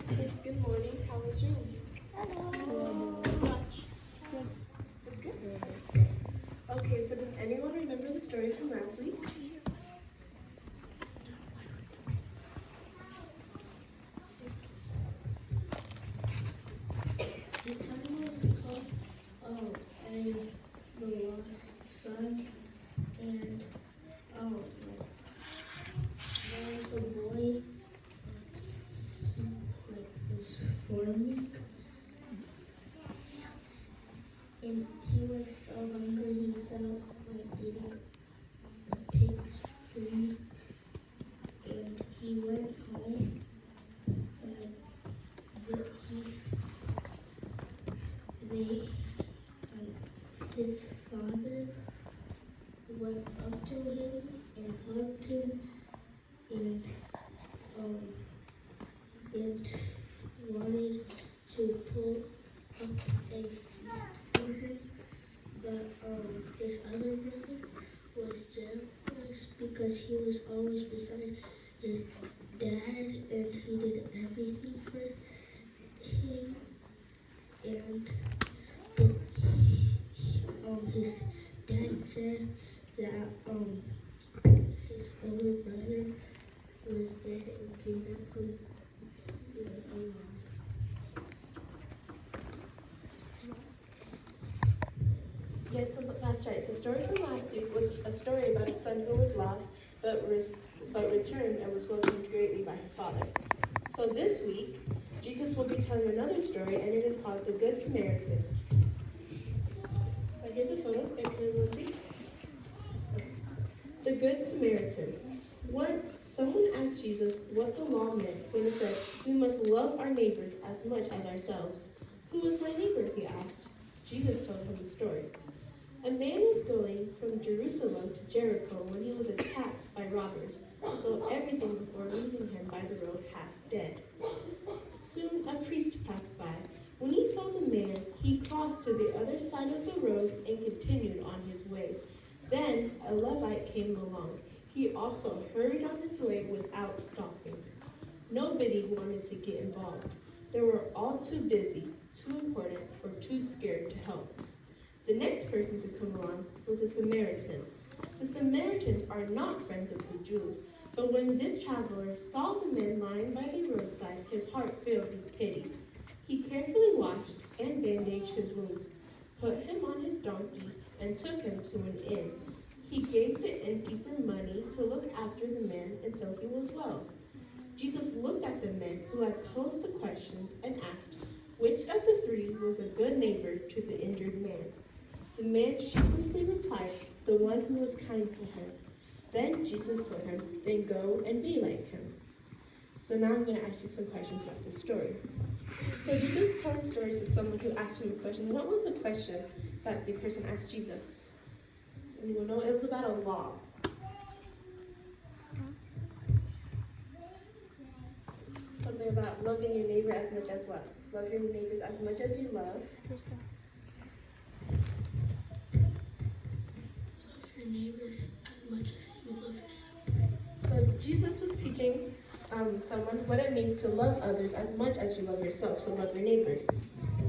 Kids, good morning. How was your week? Much. It's good. Okay, so does anyone remember the story from last week? The title was called and the Lost Son, and there was a boy, he was farming, and he was so hungry he felt like eating the pig's food, and he went home, and his father went up to him and hugged him and wanted to pull up a feast for him, but his other brother was jealous because he was always beside his dad and he did everything for him, and his dad said that his older brother was dead and came back from alive. Yes, so that's right. The story from last week was a story about a son who was lost but returned and was welcomed greatly by his father. So this week, Jesus will be telling another story, and it is called The Good Samaritan. So here's a photo. Can everyone see? Okay. The Good Samaritan. Once, someone asked Jesus what the law meant when it said, "We must love our neighbors as much as ourselves." "Who is my neighbor?" he asked. Jesus told him the story. A man was going from Jerusalem to Jericho when he was attacked by robbers, who stole everything before leaving him by the road half dead. Soon a priest passed by. When he saw the man, he crossed to the other side of the road and continued on his way. Then a Levite came along. He also hurried on his way without stopping. Nobody wanted to get involved. They were all too busy, too important, or too scared to help. The next person to come along was a Samaritan. The Samaritans are not friends of the Jews, but when this traveler saw the man lying by the roadside, his heart filled with pity. He carefully washed and bandaged his wounds, put him on his donkey, and took him to an inn. He gave the innkeeper money to look after the man until he was well. Jesus looked at the man who had posed the question and asked, which of the three was a good neighbor to the injured man? The man sheepishly replied, the one who was kind to him. Then Jesus told him, then go and be like him. So now I'm going to ask you some questions about this story. So Jesus is telling stories to someone who asked him a question. What was the question that the person asked Jesus? Does anyone know? It was about a law. Something about loving your neighbor as much as what? Love your neighbors as much as you love yourself. Love your neighbors as much as you love yourself. So Jesus was teaching someone what it means to love others as much as you love yourself, so love your neighbors.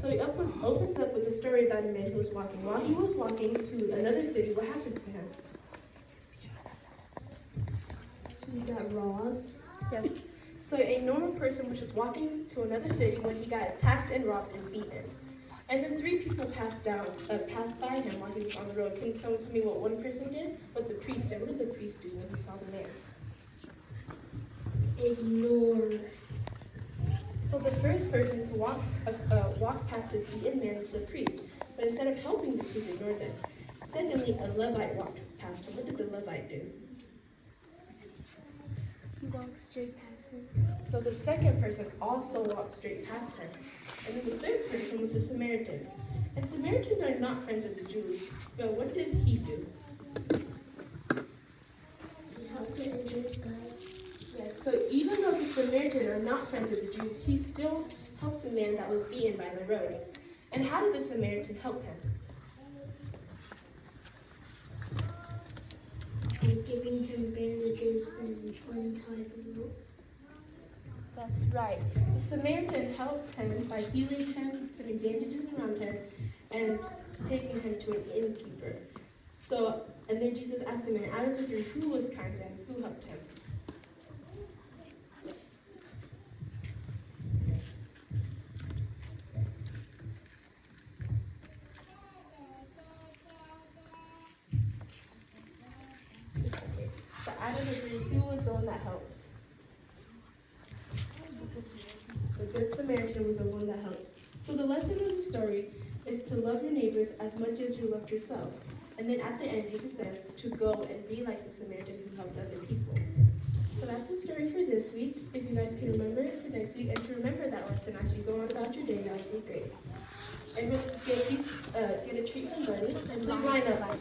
So he opens up with a story about a man who was walking. While he was walking to another city, what happened to him? He got robbed. Yes. So a normal person was just walking to another city when he got attacked and robbed and beaten. And then three people passed by him while he was on the road. Can someone tell me what one person did? What the priest did? What did the priest do when he saw the man? Ignore. So the first person to walk past this beaten man was the priest. But instead of helping, the priest ignored them. Secondly, a Levite walked past him. What did the Levite do? He walked straight past him. So the second person also walked straight past him. And then the third person was the Samaritan. And Samaritans are not friends of the Jews. But what did he do? He helped the injured guy. Yes, so even though the Samaritans are not friends of the Jews, he still helped the man that was beaten by the road. And how did the Samaritan help him? By giving him bandages and untied the rope. That's right. The Samaritan helped him by healing him, putting bandages around him, and taking him to an innkeeper. And then Jesus asked the man, out of the three, who was kind to him? Who helped him? So out of the three, who was the one that helped? The Good Samaritan was the one that helped. So the lesson of the story is to love your neighbors as much as you loved yourself. And then at the end, Jesus says to go and be like the Samaritan who helped other people. So that's the story for this week. If you guys can remember it for next week and to remember that lesson as you go on about your day, that would be great. And get a treat from Buddy. And please line up.